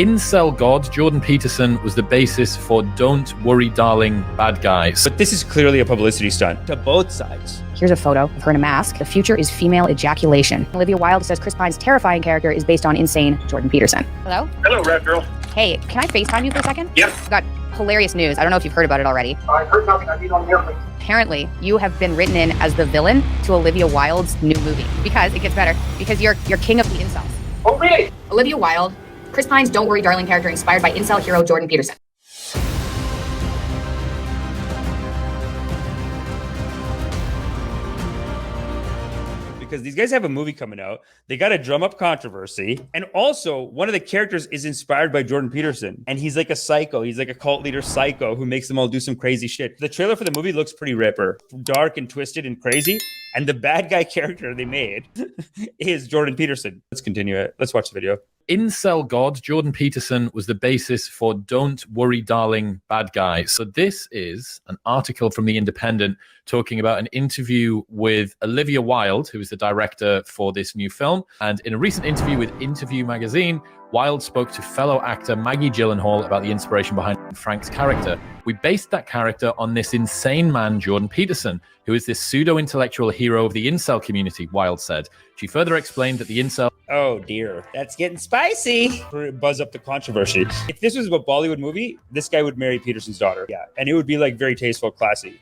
Incel God, Jordan Peterson, was the basis for Don't Worry Darling, Bad Guys. But this is clearly a publicity stunt to both sides. Here's a photo of her in a mask. The future is female ejaculation. Olivia Wilde says Chris Pine's terrifying character is based on insane Jordan Peterson. Hello? Hello, Red Girl. Hey, can I FaceTime you for a second? Yep. I've got hilarious news. I don't know if you've heard about it already. I heard nothing. I need on the airplane. Apparently, you have been written in as the villain to Olivia Wilde's new movie. Because it gets better. Because you're king of the incels. Oh, really? Olivia Wilde, Chris Pine's Don't Worry Darling character inspired by incel hero Jordan Peterson. Because these guys have a movie coming out. They got to drum up controversy. And also, one of the characters is inspired by Jordan Peterson. And he's like a psycho. He's like a cult leader psycho who makes them all do some crazy shit. The trailer for the movie looks pretty ripper. Dark and twisted and crazy. And the bad guy character they made is Jordan Peterson. Let's continue it. Let's watch the video. Incel God, Jordan Peterson, was the basis for Don't Worry Darling, Bad Guys. So this is an article from The Independent talking about an interview with Olivia Wilde, who is the director for this new film. And in a recent interview with Interview magazine, Wilde spoke to fellow actor Maggie Gyllenhaal about the inspiration behind Frank's character. We based that character on this insane man, Jordan Peterson, who is this pseudo-intellectual hero of the incel community, Wilde said. She further explained that the incel... Oh dear, that's getting spicy. Buzz up the controversy. If this was a Bollywood movie, this guy would marry Peterson's daughter. Yeah, and it would be like very tasteful, classy.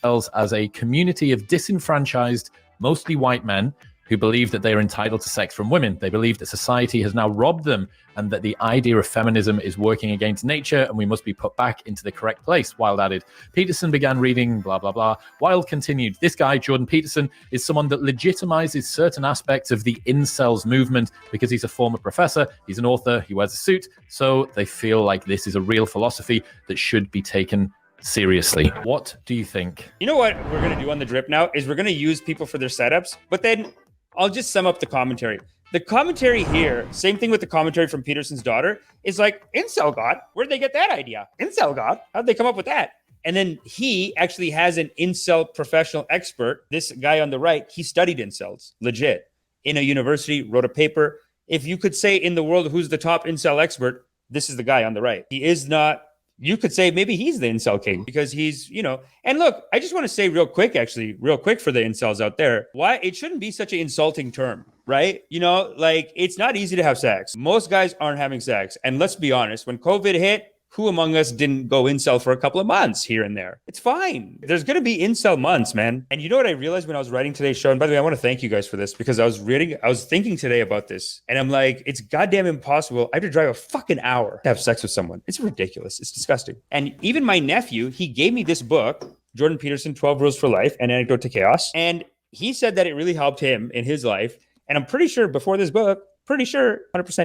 ...as a community of disenfranchised, mostly white men who believe that they are entitled to sex from women. They believe that society has now robbed them and that the idea of feminism is working against nature and we must be put back into the correct place, Wilde added. Peterson began reading, blah, blah, blah. Wilde continued, this guy, Jordan Peterson, is someone that legitimizes certain aspects of the incels movement because he's a former professor, he's an author, he wears a suit, so they feel like this is a real philosophy that should be taken seriously. What do you think? You know what we're going to do on the Drip now is we're going to use people for their setups, but then I'll just sum up the commentary. The commentary here, same thing with the commentary from Peterson's daughter, is like, Incel God? Where'd they get that idea? Incel God? How'd they come up with that? And then he actually has an incel professional expert. This guy on the right, he studied incels, legit, in a university, wrote a paper. If you could say in the world who's the top incel expert, this is the guy on the right. He is not... You could say maybe he's the incel king because he's, you know, and look, I just want to say real quick for the incels out there, why it shouldn't be such an insulting term, right? You know, like it's not easy to have sex. Most guys aren't having sex. And let's be honest, when COVID hit, who among us didn't go incel for a couple of months here and there? It's fine. There's going to be incel months, man. And you know what I realized when I was writing today's show? And by the way, I want to thank you guys for this because I was thinking today about this and I'm like, it's goddamn impossible. I have to drive a fucking hour to have sex with someone. It's ridiculous. It's disgusting. And even my nephew, he gave me this book, Jordan Peterson, 12 Rules for Life, An Antidote to Chaos. And he said that it really helped him in his life. And I'm pretty sure before this book, 100%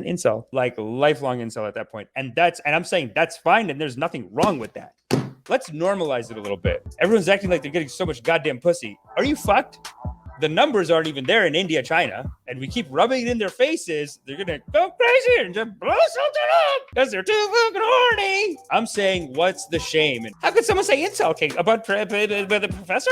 incel, like lifelong incel at that point. And I'm saying that's fine. And there's nothing wrong with that. Let's normalize it a little bit. Everyone's acting like they're getting so much goddamn pussy. Are you fucked? The numbers aren't even there in India, China. And we keep rubbing it in their faces. They're going to go crazy and just blow something up because they're too fucking horny. I'm saying, what's the shame? And how could someone say incel king about the professor?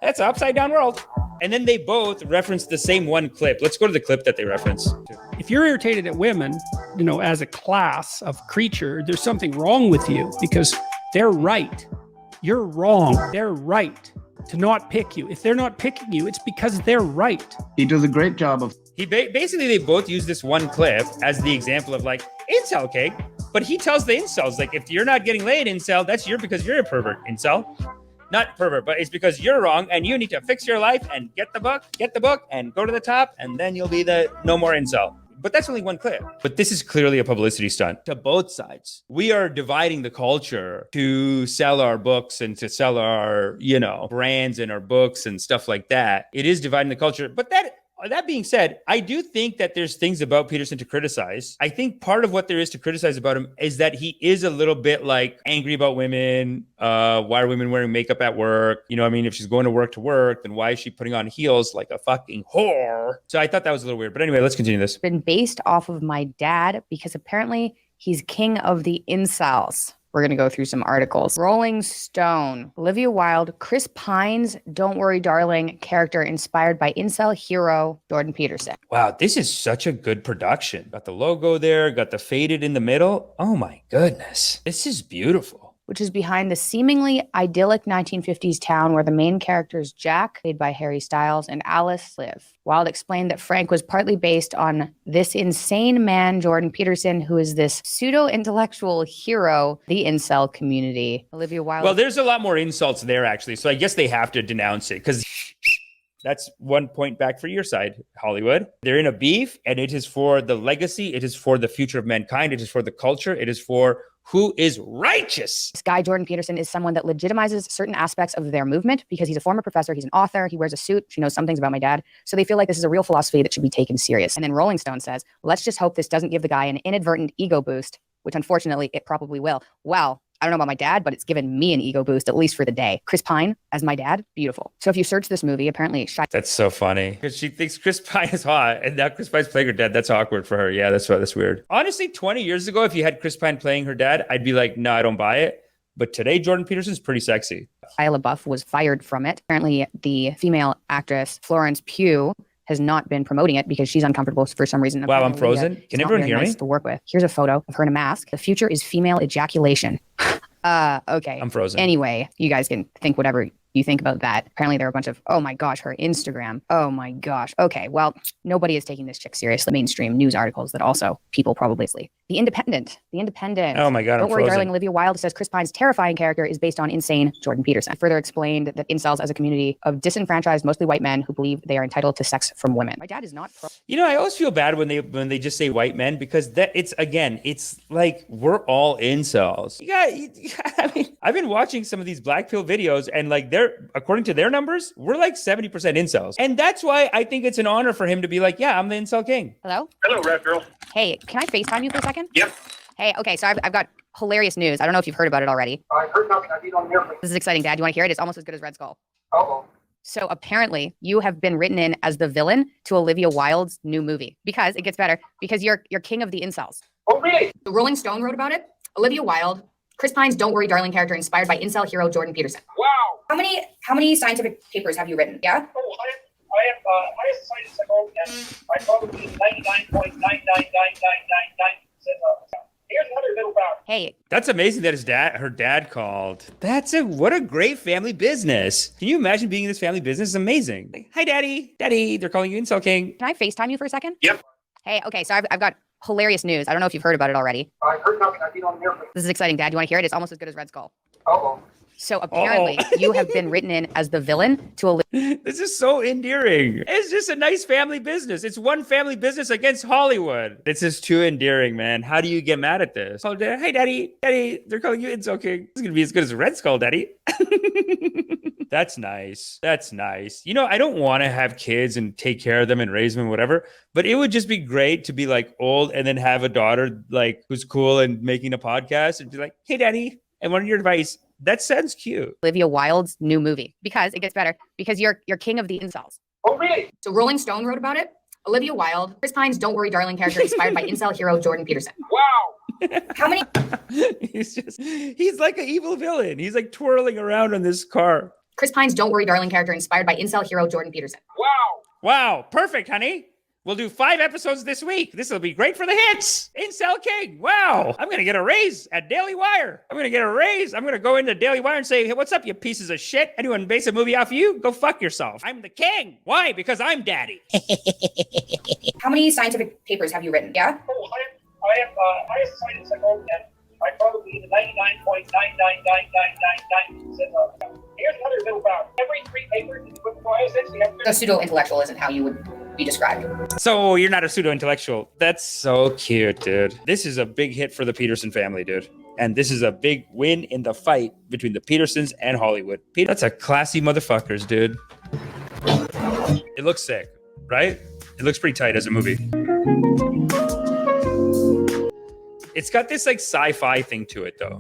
That's an upside down world. And then they both reference the same one clip. Let's go to the clip that they reference. If you're irritated at women, you know, as a class of creature, there's something wrong with you because they're right. You're wrong. They're right to not pick you. If they're not picking you, it's because they're right. He does a great job of... Basically, they both use this one clip as the example of like, incel king. But he tells the incels, like, if you're not getting laid, incel, that's because you're a pervert, incel. Not pervert, but it's because you're wrong and you need to fix your life and get the book and go to the top and then you'll be the no more incel. But that's only one clip. But this is clearly a publicity stunt to both sides. We are dividing the culture to sell our books and to sell our, you know, brands and our books and stuff like that. It is dividing the culture. But that being said, I do think that there's things about Peterson to criticize. I think part of what there is to criticize about him is that he is a little bit like angry about women. Why are women wearing makeup at work? You know, I mean, if she's going to work, then why is she putting on heels like a fucking whore? So I thought that was a little weird. But anyway, let's continue this. Been based off of my dad because apparently he's king of the incels. We're going to go through some articles. Rolling Stone, Olivia Wilde, Chris Pine's Don't Worry Darling character inspired by incel hero Jordan Peterson. Wow, this is such a good production. Got the logo there, got the faded in the middle. Oh my goodness. This is beautiful. Which is behind the seemingly idyllic 1950s town where the main characters Jack, played by Harry Styles, and Alice live. Wilde explained that Frank was partly based on this insane man, Jordan Peterson, who is this pseudo-intellectual hero, the incel community. Olivia Wilde. Well, there's a lot more insults there, actually. So I guess they have to denounce it because that's 1 point back for your side, Hollywood. They're in a beef, and it is for the legacy. It is for the future of mankind. It is for the culture. It is for who is righteous. This guy, Jordan Peterson, is someone that legitimizes certain aspects of their movement because he's a former professor, he's an author, he wears a suit, she knows some things about my dad. So they feel like this is a real philosophy that should be taken serious. And then Rolling Stone says, let's just hope this doesn't give the guy an inadvertent ego boost, which unfortunately it probably will. Well, I don't know about my dad, but it's given me an ego boost, at least for the day. Chris Pine as my dad, beautiful. So if you search this movie, apparently that's so funny because she thinks Chris Pine is hot, and now Chris Pine's playing her dad. That's awkward for her. Yeah, that's weird. Honestly, 20 years ago, if you had Chris Pine playing her dad, I'd be like, no, I don't buy it. But today, Jordan Peterson's pretty sexy. Shia LaBeouf was fired from it. Apparently, the female actress Florence Pugh has not been promoting it because she's uncomfortable for some reason. Wow, I'm frozen. Can everyone hear me? To work with. Here's a photo of her in a mask. The future is female ejaculation. Okay. I'm frozen. Anyway, you guys can think whatever you think about that. Apparently there are a bunch of, oh my gosh, her Instagram. Oh my gosh. Okay, well, nobody is taking this chick seriously. Mainstream news articles that also people probably sleep. The Independent. Oh my God, Don't worry, frozen. darling. Olivia Wilde says Chris Pine's terrifying character is based on insane Jordan Peterson. Further explained that incels as a community of disenfranchised, mostly white men who believe they are entitled to sex from women. My dad is not pro. You know, I always feel bad when they just say white men because it's like we're all incels. I mean, I've been watching some of these black pill videos and like according to their numbers, we're like 70% incels. And that's why I think it's an honor for him to be like, yeah, I'm the incel king. Hello? Hello, Red Girl. Hey, can I FaceTime you for a second? Yep. Hey, okay, so I've got hilarious news. I don't know if you've heard about it already. I heard nothing. I need on the airplane. This is exciting, Dad. You want to hear it? It's almost as good as Red Skull. Uh-oh. So apparently you have been written in as the villain to Olivia Wilde's new movie because it gets better because you're king of the incels. Oh, really? The Rolling Stone wrote about it. Olivia Wilde, Chris Pine's Don't Worry Darling character inspired by incel hero Jordan Peterson. Wow. How many scientific papers have you written? Yeah? Oh, I have science psycho, and I probably 99.9999999%. Here's another little about. Hey, That's amazing that her dad called. What a great family business. Can you imagine being in this family business? It's amazing. Like, hi, Daddy. Daddy, they're calling you Incel King. can I FaceTime you for a second? Yep. Hey, okay, so I've got hilarious news. I don't know if you've heard about it already. I heard nothing. I need on the airplane. This is exciting, Dad. You want to hear it? It's almost as good as Red Skull. Uh-oh. So apparently you have been written in as the villain to Olivia. This is so endearing. It's just a nice family business. It's one family business against Hollywood. This is too endearing, man. How do you get mad at this? Oh, hey, Daddy. Daddy, they're calling you Incel King. This is going to be as good as Red Skull, Daddy. That's nice. That's nice. You know, I don't want to have kids and take care of them and raise them and whatever, but it would just be great to be like old and then have a daughter like who's cool and making a podcast and be like, hey, Daddy, I wanted your advice. That sounds cute. Olivia Wilde's new movie because it gets better because you're king of the incels. Oh, really? So Rolling Stone wrote about it. Olivia Wilde, Chris Pine's Don't Worry Darling character inspired by incel hero Jordan Peterson. Wow. How many? He's like an evil villain. He's like twirling around on this car. Chris Pine's Don't Worry Darling character inspired by incel hero Jordan Peterson. Wow. Wow. Perfect, honey. We'll do 5 episodes this week. This will be great for the hits. Incel King. Wow. I'm going to get a raise at Daily Wire. I'm going to get a raise. I'm going to go into Daily Wire and say, hey, what's up, you pieces of shit? Anyone base a movie off you? Go fuck yourself. I'm the king. Why? Because I'm daddy. How many scientific papers have you written? Yeah? Oh, I have science psycho, and I probably 99.9999999%. Here's another little about. Every 3 papers, I essentially have The pseudo-intellectual isn't how you would be described. So you're not a pseudo-intellectual. That's so cute, dude. This is a big hit for the Peterson family, dude. And this is a big win in the fight between the Petersons and Hollywood. That's a classy motherfuckers, dude. It looks sick, right? It looks pretty tight as a movie. It's got this like sci-fi thing to it, though.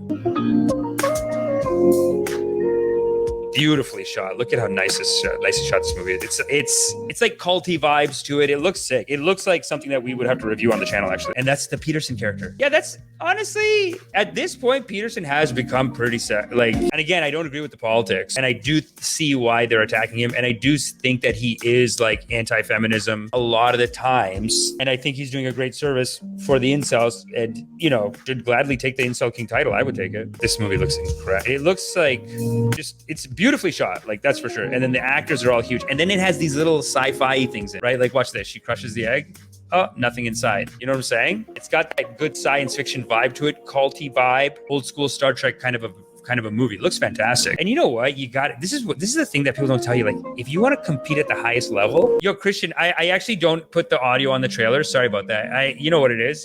beautifully shot. Look at how nicely shot this movie. It's like culty vibes to it. It looks sick. It looks like something that we would have to review on the channel, actually. And that's the Peterson character. Yeah, that's honestly, at this point, Peterson has become pretty like, and again, I don't agree with the politics, and I do see why they're attacking him, and I do think that he is like anti-feminism a lot of the times, and I think he's doing a great service for the incels, and you know, should gladly take the Incel King title. I would take it. This movie looks incredible. It looks like just, it's beautifully shot, like that's for sure. And then the actors are all huge, and then it has these little sci-fi things in, right? Like watch this, she crushes the egg. Oh, nothing inside. You know what I'm saying? It's got that good science fiction vibe to it, culty vibe, old school Star Trek kind of a movie. It looks fantastic. And you know what? You got it. This is the thing that people don't tell you. Like, if you want to compete at the highest level, yo, Christian, I actually don't put the audio on the trailer. Sorry about that. You know what it is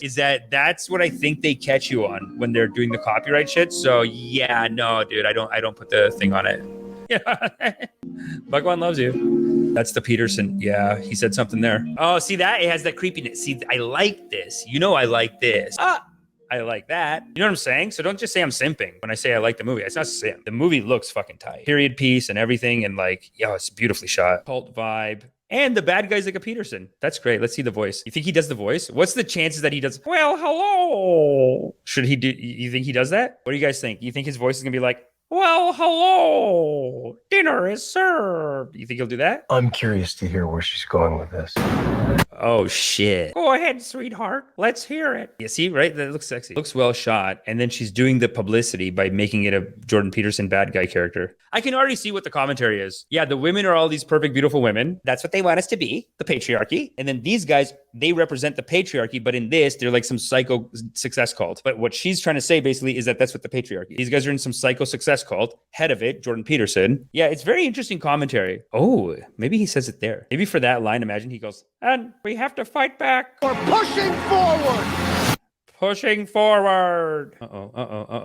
that's what I think they catch you on when they're doing the copyright shit. So yeah, no, dude, I don't put the thing on it. Yeah. Bhagwan loves you. That's the Peterson. Yeah, he said something there. Oh, see that? It has that creepiness. See, I like this. You know I like this. I like that. You know what I'm saying? So don't just say I'm simping when I say I like the movie. It's not simp. The movie looks fucking tight. Period piece and everything, and like, yo, it's beautifully shot. Cult vibe. And the bad guy's like a Peterson. That's great. Let's see the voice. You think he does the voice? What's the chances that he does? Well, hello. Should he do? You think he does that? What do you guys think? You think his voice is gonna be like, well, hello, dinner is served. You think he'll do that? I'm curious to hear where she's going with this. Oh, shit. Go ahead, sweetheart. Let's hear it. You see, right? That looks sexy. Looks well shot. And then she's doing the publicity by making it a Jordan Peterson bad guy character. I can already see what the commentary is. Yeah, the women are all these perfect, beautiful women. That's what they want us to be, the patriarchy. And then these guys, they represent the patriarchy. But in this, they're like some psycho success cult. But what she's trying to say basically is that that's what the patriarchy. These guys are in some psycho success cult. Head of it, Jordan Peterson. Yeah, it's very interesting commentary. Oh, maybe he says it there. Maybe for that line, imagine he goes, and we have to fight back. We're pushing forward. Pushing forward.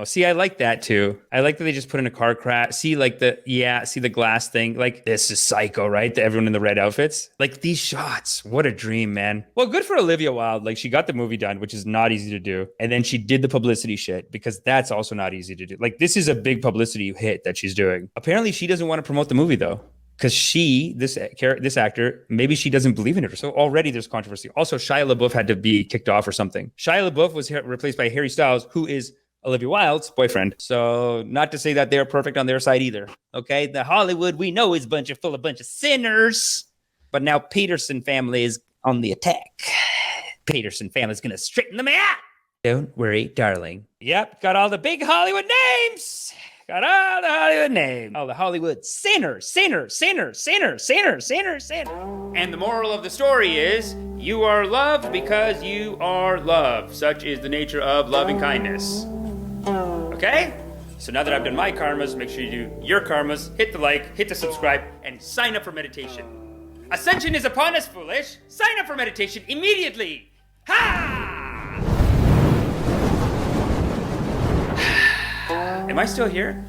See, I like that too. I like that they just put in a car crash. See, like see the glass thing. Like, this is psycho, right? Everyone in the red outfits. Like, these shots. What a dream, man. Well, good for Olivia Wilde. Like, she got the movie done, which is not easy to do. And then she did the publicity shit, because that's also not easy to do. Like, this is a big publicity hit that she's doing. Apparently, she doesn't want to promote the movie, though. Because this actor, maybe she doesn't believe in it. So already there's controversy. Also, Shia LaBeouf had to be kicked off or something. Shia LaBeouf was replaced by Harry Styles, who is Olivia Wilde's boyfriend. So not to say that they're perfect on their side either. Okay, the Hollywood we know is full of bunch of sinners. But now Peterson family is on the attack. Peterson family's gonna straighten them out. Don't worry, darling. Yep, got all the big Hollywood names. Got all the Hollywood names. All the Hollywood sinners. And the moral of the story is, you are loved because you are loved. Such is the nature of loving kindness. Okay? So now that I've done my karmas, make sure you do your karmas. Hit the like, hit the subscribe, and sign up for meditation. Ascension is upon us, foolish. Sign up for meditation immediately. Ha! Am I still here?